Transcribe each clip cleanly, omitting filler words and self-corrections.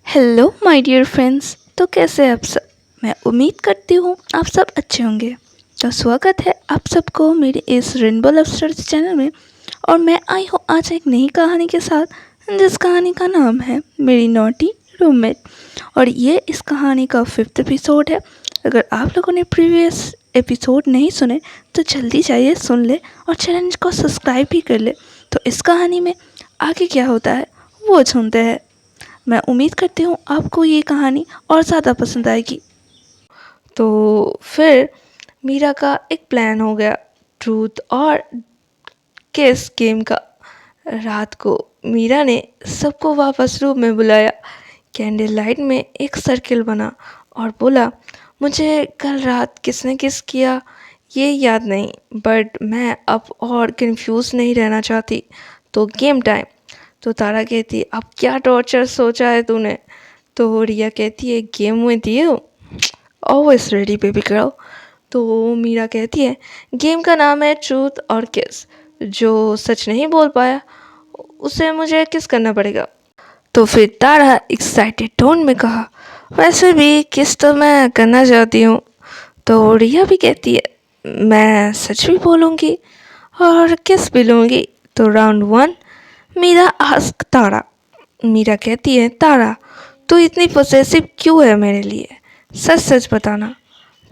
Hello my dear friends. तो कैसे हैं आप सब? मैं उम्मीद करती हूँ आप सब अच्छे होंगे। तो स्वागत है आप सबको मेरे इस रेनबो लव स्टोरीज चैनल में। और मैं आई हूँ आज एक नई कहानी के साथ, जिस कहानी का नाम है मेरी नॉटी रूममेट। और ये इस कहानी का 5th एपिसोड है। अगर आप लोगों ने प्रीवियस एपिसोड नहीं सुने तो जल्दी जाइए सुन ले और चैनल को सब्सक्राइब भी कर ले। तो इस कहानी में आगे क्या होता है वो सुनते हैं। मैं उम्मीद करती हूँ आपको ये कहानी और ज़्यादा पसंद आएगी। तो फिर मीरा का एक प्लान हो गया ट्रूथ और किस गेम का। रात को मीरा ने सबको वापस रूम में बुलाया। कैंडल लाइट में एक सर्किल बना और बोला, मुझे कल रात किसने किस किया ये याद नहीं, बट मैं अब और कंफ्यूज नहीं रहना चाहती। तो गेम टाइम। तो तारा कहती, अब क्या टॉर्चर सोचा है तूने? तो रिया कहती है, game with you always ready baby girl. तो मीरा कहती है, गेम का नाम है ट्रूथ और किस। जो सच नहीं बोल पाया उसे मुझे किस करना पड़ेगा। तो फिर तारा एक्साइटेड टोन में कहा, वैसे भी किस तो मैं करना चाहती हूँ। तो रिया भी कहती है, मैं सच भी बोलूँगी और किस भी लूँगी। तो राउंड 1। मीरा आस्क तारा। मीरा कहती है, तारा तू इतनी पॉसेसिव क्यों है मेरे लिए? सच सच बताना।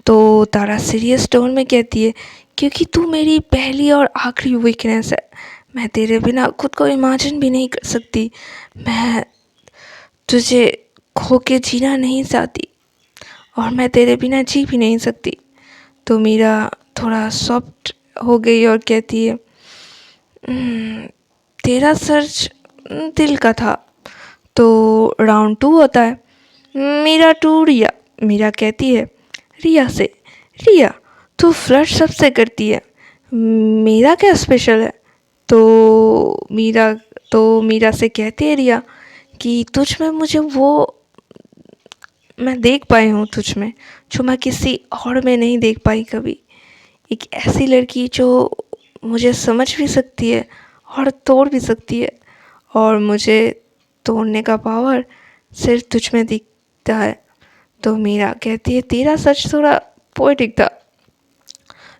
तो तारा सीरियस टोन में कहती है, क्योंकि तू मेरी पहली और आखिरी वीकनेस है। मैं तेरे बिना खुद को इमेजिन भी नहीं कर सकती। मैं तुझे खो के जीना नहीं चाहती और मैं तेरे बिना जी भी नहीं सकती। तो मीरा थोड़ा सॉफ्ट हो गई और कहती है, तेरा सर्च दिल का था। तो राउंड 2 होता है। मीरा टू रिया। मीरा कहती है रिया से, रिया तू फ्लर्ट सबसे करती है, मेरा क्या स्पेशल है? तो मीरा से कहती है रिया कि तुझ में मुझे वो मैं देख पाई हूँ तुझ में जो मैं किसी और में नहीं देख पाई कभी। एक ऐसी लड़की जो मुझे समझ भी सकती है और तोड़ भी सकती है, और मुझे तोड़ने का पावर सिर्फ तुझ में दिखता है। तो मीरा कहती है, तेरा सच थोड़ा पोएटिक था।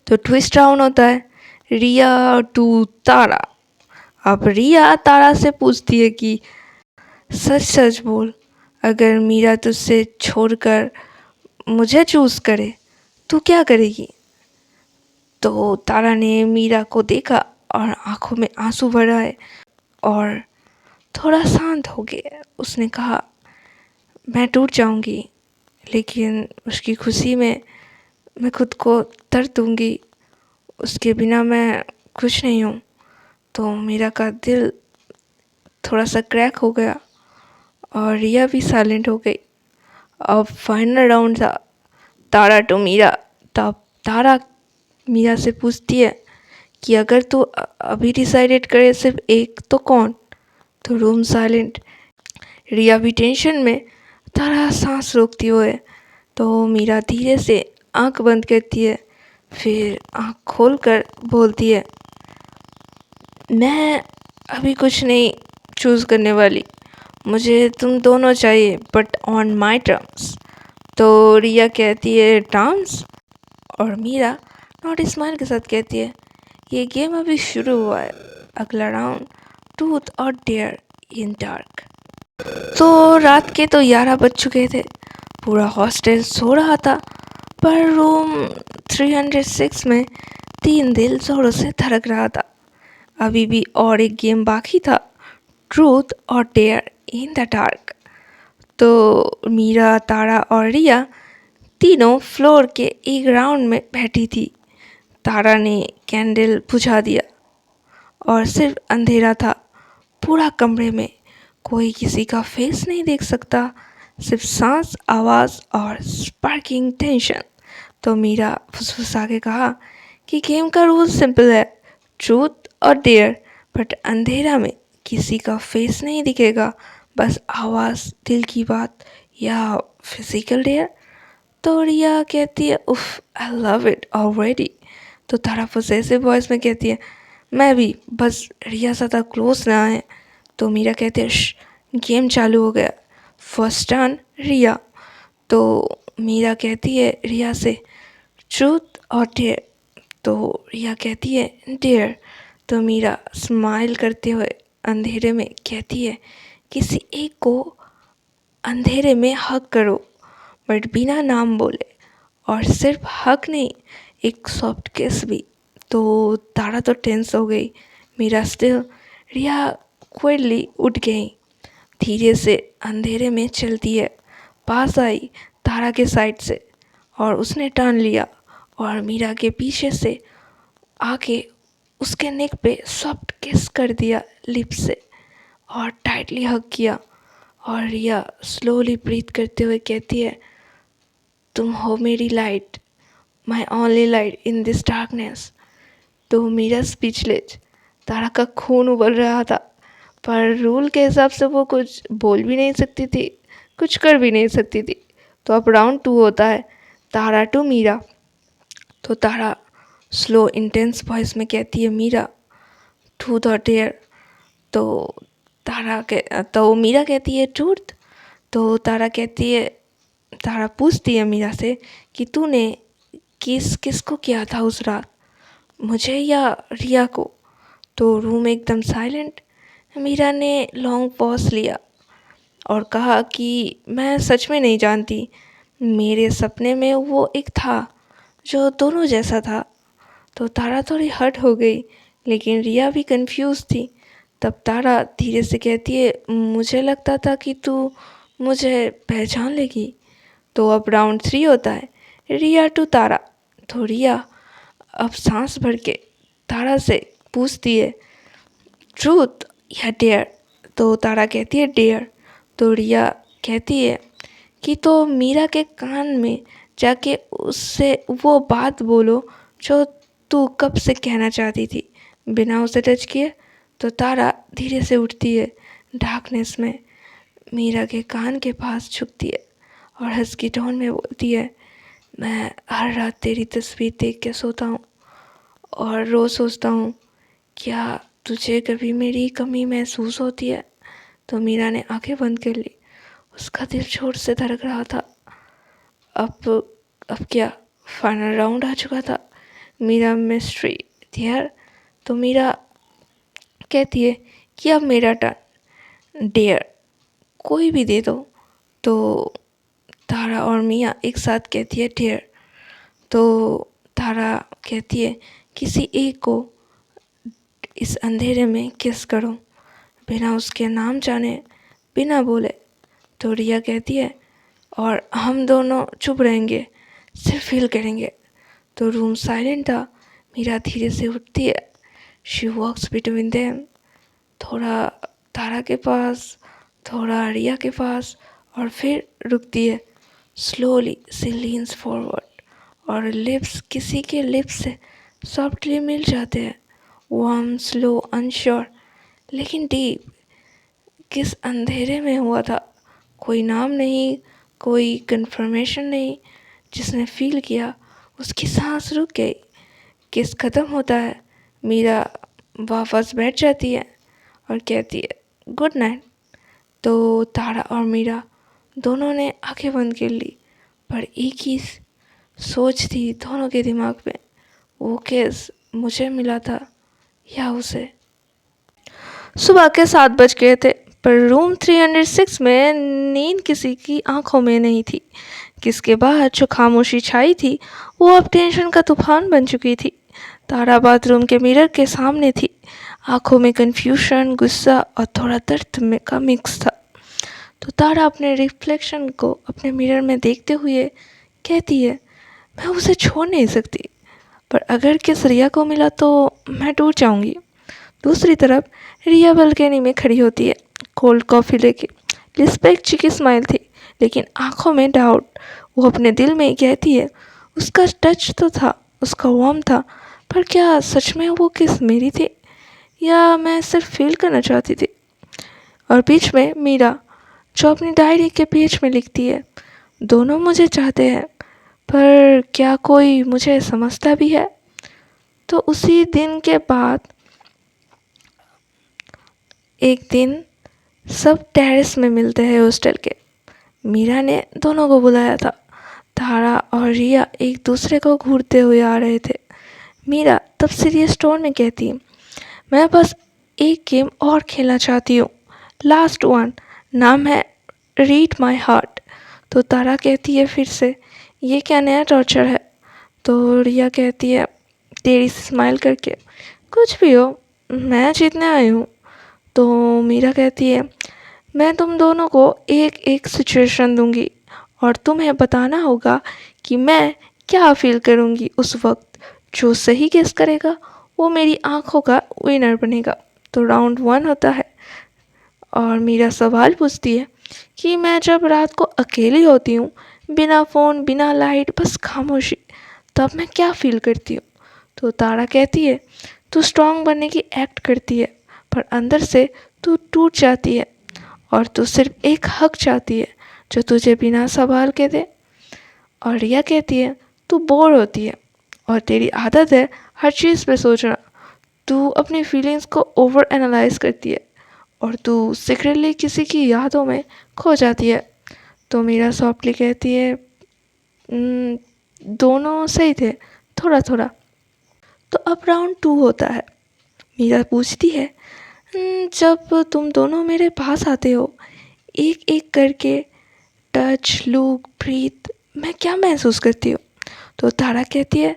तो ट्विस्ट डाउन होता है। रिया टू तारा। अब रिया तारा से पूछती है कि सच सच बोल, अगर मीरा तुझसे छोड़कर मुझे चूज़ करे तो क्या करेगी? तो तारा ने मीरा को देखा और आंखों में आंसू भर आए और थोड़ा शांत हो गया। उसने कहा, मैं टूट जाऊंगी लेकिन उसकी खुशी में मैं खुद को तर दूंगी। उसके बिना मैं कुछ नहीं हूँ। तो मीरा का दिल थोड़ा सा क्रैक हो गया और रिया भी साइलेंट हो गई। अब फाइनल राउंड था, तारा टू मीरा। तब तारा मीरा से पूछती है कि अगर तू अभी डिसाइडेड करे सिर्फ एक तो कौन? तो रूम साइलेंट। रिया भी टेंशन में। तारा सांस रोकती हुए। तो मीरा धीरे से आंख बंद करती है, फिर आंख खोलकर बोलती है, मैं अभी कुछ नहीं चूज़ करने वाली। मुझे तुम दोनों चाहिए बट ऑन माई टर्म्स। तो रिया कहती है, टर्म्स? और मीरा नॉट स्माइल के साथ कहती है, ये गेम अभी शुरू हुआ है, अगला राउंड ट्रूथ और डेयर इन डार्क। तो रात के तो 11 बज चुके थे। पूरा हॉस्टल सो रहा था, पर रूम 306 में 3 दिल जोरों से धड़क रहा था। अभी भी और एक गेम बाकी था, ट्रूथ और डेयर इन द डार्क। तो मीरा, तारा और रिया तीनों फ्लोर के एक राउंड में बैठी थी। तारा ने कैंडल बुझा दिया और सिर्फ अंधेरा था पूरा कमरे में। कोई किसी का फेस नहीं देख सकता, सिर्फ सांस, आवाज़ और स्पार्किंग टेंशन। तो मीरा फुसफुसा के कहा कि गेम का रूल सिंपल है, ट्रूथ और डेयर, बट अंधेरा में किसी का फेस नहीं दिखेगा, बस आवाज़, दिल की बात या फिजिकल डेयर। तो रिया कहती है, उफ आई लव इट ऑलरेडी। तो तारा पॉसेसिव वॉइस में कहती है, मैं भी, बस रिया ज़्यादा क्लोज ना आए। तो मीरा कहती है, गेम चालू हो गया। फर्स्ट टर्न रिया। तो मीरा कहती है रिया से ट्रूथ और डेयर। तो रिया कहती है डेयर। तो मीरा स्माइल करते हुए अंधेरे में कहती है किसी एक को अंधेरे में हक करो, बट बिना नाम बोले, और सिर्फ हक नहीं, एक सॉफ्ट किस भी। तो तारा तो टेंस हो गई, मीरा स्टिल। रिया क्विकली उठ गई, धीरे से अंधेरे में चलती है, पास आई तारा के साइड से, और उसने टर्न लिया और मीरा के पीछे से आके उसके नेक पे सॉफ्ट किस कर दिया लिप्स से, और टाइटली हग किया। और रिया स्लोली ब्रीथ करते हुए कहती है तुम हो मेरी light, my only light in this darkness. तो मीरा स्पीचलेस, तारा का खून उबल रहा था, पर रूल के हिसाब से वो कुछ बोल भी नहीं सकती थी, कुछ कर भी नहीं सकती थी। तो अब राउंड 2 होता है, तारा टू मीरा। तो तारा स्लो इंटेंस वॉइस में कहती है मीरा ट्रूथ और डेयर। तो तो मीरा कहती है ट्रूथ। तो तारा पूछती है मीरा से कि तूने किसको किया था उस रात, मुझे या रिया को। तो रूम एकदम साइलेंट। मीरा ने लॉन्ग पॉज लिया और कहा कि मैं सच में नहीं जानती, मेरे सपने में वो एक था जो दोनों जैसा था। तो तारा थोड़ी हर्ट हो गई, लेकिन रिया भी कंफ्यूज थी। तब तारा धीरे से कहती है मुझे लगता था कि तू मुझे पहचान लेगी। तो अब राउंड 3 होता है, रिया टू तारा। तो रिया अब सांस भर के तारा से पूछती है ट्रूथ या डेयर। तो तारा कहती है डेयर। तो रिया कहती है कि तो मीरा के कान में जाके उससे वो बात बोलो जो तू कब से कहना चाहती थी, बिना उसे टच किए। तो तारा धीरे से उठती है, डार्कनेस में मीरा के कान के पास झुकती है और हस्की टोन में बोलती है मैं हर रात तेरी तस्वीर देख के सोता हूँ और रोज़ सोचता हूँ क्या तुझे कभी मेरी कमी महसूस होती है। तो मीरा ने आंखें बंद कर ली, उसका दिल जोर से धड़क रहा था। अब क्या फाइनल राउंड आ चुका था, मीरा मिस्ट्री थियर। तो मीरा कहती है कि अब मेरा टर्न, डेयर कोई भी दे दो। तो तारा और मिया एक साथ कहती है डेयर। तो तारा कहती है किसी एक को इस अंधेरे में किस करो, बिना उसके नाम जाने, बिना बोले। तो रिया कहती है और हम दोनों चुप रहेंगे, सिर्फ फील करेंगे। तो रूम साइलेंट था, मीरा धीरे से उठती है, शी वॉक्स बिटवीन देम, थोड़ा तारा के पास, थोड़ा रिया के पास, और फिर रुकती है। स्लोली सी लीन्स फॉरवर्ड और लिप्स किसी के लिप्स से सॉफ्टली मिल जाते हैं, वार्म स्लो अनश्योर लेकिन डीप। किस अंधेरे में हुआ था, कोई नाम नहीं, कोई कंफर्मेशन नहीं। जिसने फील किया उसकी सांस रुक गई। किस ख़त्म होता है, मीरा वापस बैठ जाती है और कहती है गुड नाइट। तो तारा और मीरा दोनों ने आंखें बंद कर ली, पर एक ही सोच थी दोनों के दिमाग में, वो केस मुझे मिला था या उसे। सुबह के 7 बज गए थे, पर रूम 306 में नींद किसी की आंखों में नहीं थी। किसके बाद जो खामोशी छाई थी वो अब टेंशन का तूफान बन चुकी थी। तारा बाथरूम के मिरर के सामने थी, आंखों में कन्फ्यूजन, गुस्सा और थोड़ा दर्द में का मिक्स था। तो तारा अपने रिफ्लेक्शन को अपने मिरर में देखते हुए कहती है मैं उसे छोड़ नहीं सकती, पर अगर किस रिया को मिला तो मैं टूट जाऊंगी। दूसरी तरफ रिया बालकनी में खड़ी होती है, कोल्ड कॉफ़ी लेके। लिस पे एक चिकी स्माइल थी, लेकिन आंखों में डाउट। वो अपने दिल में कहती है उसका टच तो था, उसका वार्म था, पर क्या सच में वो किस मेरी थी, या मैं सिर्फ फील करना चाहती थी। और बीच में मीरा, जो अपनी डायरी के पेज में लिखती है दोनों मुझे चाहते हैं, पर क्या कोई मुझे समझता भी है। तो उसी दिन के बाद एक दिन सब टेरेस में मिलते हैं हॉस्टल के। मीरा ने दोनों को बुलाया था। तारा और रिया एक दूसरे को घूरते हुए आ रहे थे। मीरा तब सीरियस टोन में कहती है, मैं बस एक गेम और खेलना चाहती हूँ, लास्ट वन, नाम है रीड माई हार्ट। तो तारा कहती है फिर से, ये क्या नया टॉर्चर है? तो रिया कहती है तेरी स्माइल करके, कुछ भी हो, मैं जीतने आई हूँ। तो मीरा कहती है, मैं तुम दोनों को एक एक सिचुएशन दूंगी और तुम्हें बताना होगा कि मैं क्या फील करूंगी उस वक्त। जो सही गेस करेगा वो मेरी आंखों का विनर बनेगा। तो राउंड 1 होता है और मीरा सवाल पूछती है कि मैं जब रात को अकेली होती हूँ, बिना फ़ोन बिना लाइट बस खामोशी, तब मैं क्या फील करती हूँ? तो तारा कहती है, तू स्ट्रांग बनने की एक्ट करती है पर अंदर से तू टूट जाती है और तू सिर्फ एक हक चाहती है जो तुझे बिना सवाल के दे। और रिया कहती है, तू बोर होती है और तेरी आदत है हर चीज़ पे सोचना। तू अपनी फीलिंग्स को ओवर एनालाइज करती है और तू सीक्रेटली किसी की यादों में खो जाती है। तो मीरा सॉफ्टली कहती है, "न, दोनों सही थे, थोड़ा थोड़ा।" तो अब राउंड 2 होता है। मीरा पूछती है, जब तुम दोनों मेरे पास आते हो एक एक करके, टच लुक ब्रीथ, मैं क्या महसूस करती हूँ? तो तारा कहती है,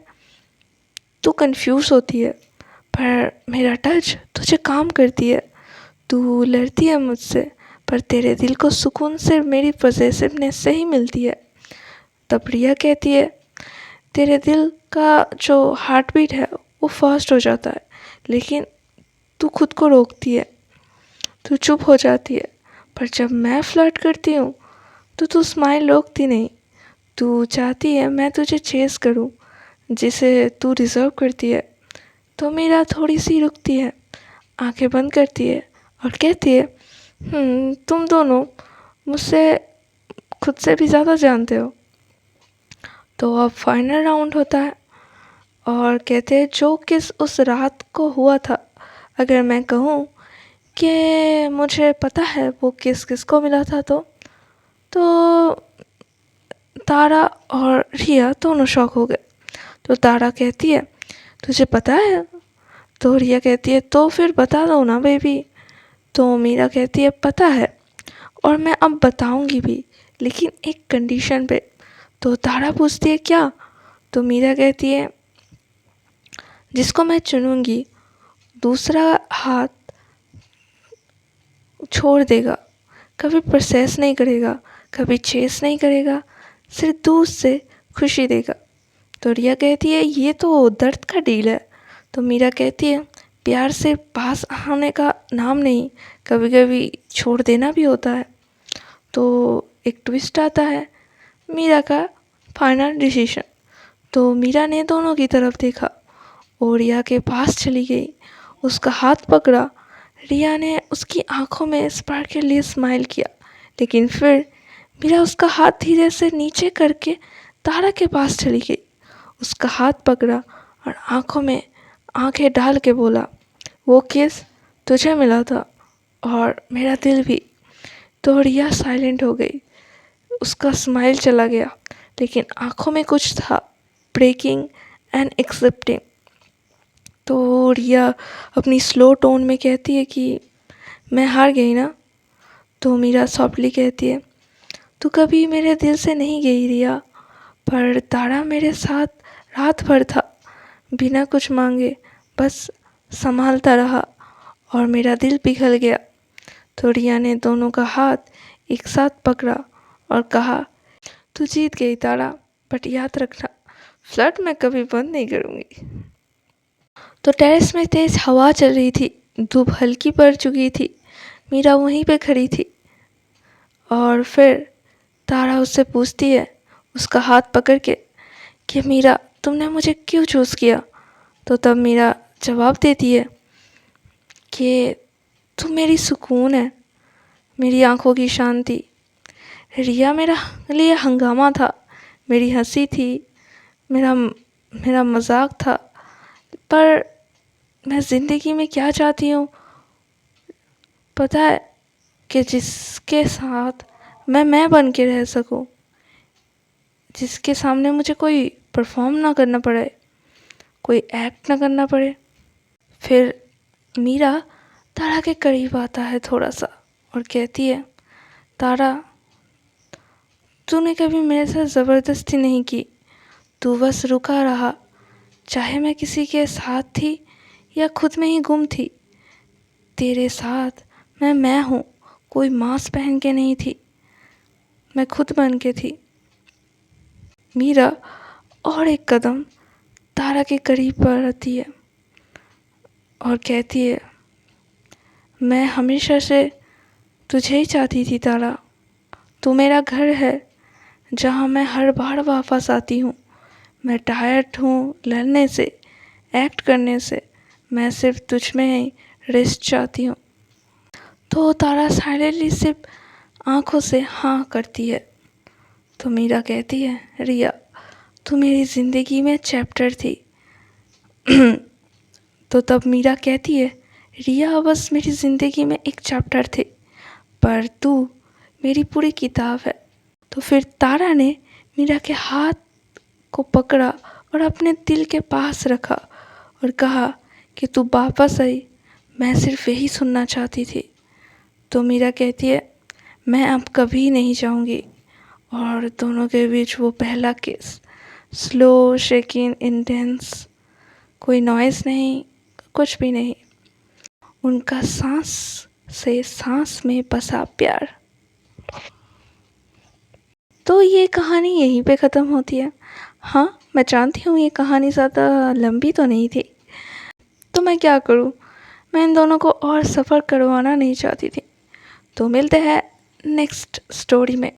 तू कंफ्यूज होती है पर मेरा टच तुझे काम करती है। तू लड़ती है मुझसे पर तेरे दिल को सुकून सिर्फ मेरी पॉसेसिवनेस से ही मिलती है। तब रिया कहती है, तेरे दिल का जो हार्ट बीट है वो फास्ट हो जाता है लेकिन तू खुद को रोकती है, तू चुप हो जाती है। पर जब मैं फ्लर्ट करती हूँ तो तू स्माइल रोकती नहीं। तू चाहती है मैं तुझे चेस करूँ जिसे तू डिज़र्व करती है। तो मेरा थोड़ी सी रुकती है, आंखें बंद करती है और कहती है, तुम दोनों मुझसे खुद से भी ज़्यादा जानते हो। तो अब फाइनल राउंड होता है और कहते हैं जो किस उस रात को हुआ था, अगर मैं कहूँ कि मुझे पता है वो किस किस को मिला था तो तारा और रिया दोनों शॉक हो गए। तो तारा कहती है, तुझे पता है? तो रिया कहती है, तो फिर बता दो ना बेबी। तो मीरा कहती है, पता है और मैं अब बताऊंगी भी, लेकिन एक कंडीशन पे। तो तारा पूछती है, क्या? तो मीरा कहती है, जिसको मैं चुनूंगी दूसरा हाथ छोड़ देगा, कभी प्रोसेस नहीं करेगा, कभी चेस नहीं करेगा, सिर्फ दूर से खुशी देगा। तो रिया कहती है, ये तो दर्द का डील है। तो मीरा कहती है, प्यार से पास आने का नाम नहीं, कभी कभी छोड़ देना भी होता है। तो एक ट्विस्ट आता है, मीरा का फाइनल डिसीजन। तो मीरा ने दोनों की तरफ देखा और रिया के पास चली गई, उसका हाथ पकड़ा। रिया ने उसकी आंखों में स्पार्क के लिए स्माइल किया, लेकिन फिर मीरा उसका हाथ धीरे से नीचे करके तारा के पास चली गई, उसका हाथ पकड़ा और आंखों में आंखें डाल के बोला, वो किस तुझे मिला था और मेरा दिल भी। तो रिया साइलेंट हो गई, उसका स्माइल चला गया, लेकिन आंखों में कुछ था, ब्रेकिंग एंड एक्सेप्टिंग। तो रिया अपनी स्लो टोन में कहती है कि मैं हार गई ना। तो मीरा सॉफ्टली कहती है, तू कभी मेरे दिल से नहीं गई रिया, पर तारा मेरे साथ रात भर था, बिना कुछ मांगे बस संभालता रहा और मेरा पिघल पिघल गया। तो रिया ने दोनों का हाथ एक साथ पकड़ा और कहा, तू जीत गई तारा, बट याद रखना फ्लर्ट मैं कभी बंद नहीं करूँगी। तो टेरेस में तेज हवा चल रही थी, धूप हल्की पड़ चुकी थी। मीरा वहीं पे खड़ी थी और फिर तारा उससे पूछती है, उसका हाथ पकड़ के, कि मीरा तुमने मुझे क्यों चूज़ किया? तो तब मीरा जवाब देती है कि तुम मेरी सुकून है, मेरी आंखों की शांति। रिया मेरा लिए हंगामा था, मेरी हंसी थी, मेरा मेरा मजाक था, पर मैं ज़िंदगी में क्या चाहती हूँ पता है? कि जिसके साथ मैं बन के रह सकूं, जिसके सामने मुझे कोई परफॉर्म ना करना पड़े, कोई एक्ट ना करना पड़े। फिर मीरा तारा के करीब आता है थोड़ा सा और कहती है, तारा, तूने कभी मेरे साथ ज़बरदस्ती नहीं की, तू बस रुका रहा। चाहे मैं किसी के साथ थी या खुद में ही गुम थी, तेरे साथ मैं हूँ। कोई मास्क पहन के नहीं थी, मैं खुद बन के थी। मीरा और एक कदम तारा के करीब बढ़ती है और कहती है, मैं हमेशा से तुझे ही चाहती थी तारा। तू मेरा घर है जहाँ मैं हर बार वापस आती हूँ। मैं टायर्ड हूँ लड़ने से, एक्ट करने से। मैं सिर्फ तुझ में ही रेस्ट चाहती हूँ। तो तारा साइलेंटली सिर्फ आंखों से हाँ करती है। तो मीरा कहती है, रिया, तू मेरी ज़िंदगी में चैप्टर थी। तो तब मीरा कहती है, रिया बस मेरी ज़िंदगी में एक चैप्टर थी, पर तू मेरी पूरी किताब है। तो फिर तारा ने मीरा के हाथ को पकड़ा और अपने दिल के पास रखा और कहा कि तू वापस आई, मैं सिर्फ यही सुनना चाहती थी। तो मीरा कहती है, मैं अब कभी नहीं जाऊंगी। और दोनों के बीच वो पहला किस, स्लो, शेकिंग, इंटेंस, कोई नॉइज़ नहीं, कुछ भी नहीं, उनका सांस से सांस में बसा प्यार। तो ये कहानी यहीं पे ख़त्म होती है। हाँ, मैं जानती हूँ ये कहानी ज़्यादा लंबी तो नहीं थी, तो मैं क्या करूँ, मैं इन दोनों को और सफ़र करवाना नहीं चाहती थी। तो मिलते हैं नेक्स्ट स्टोरी में।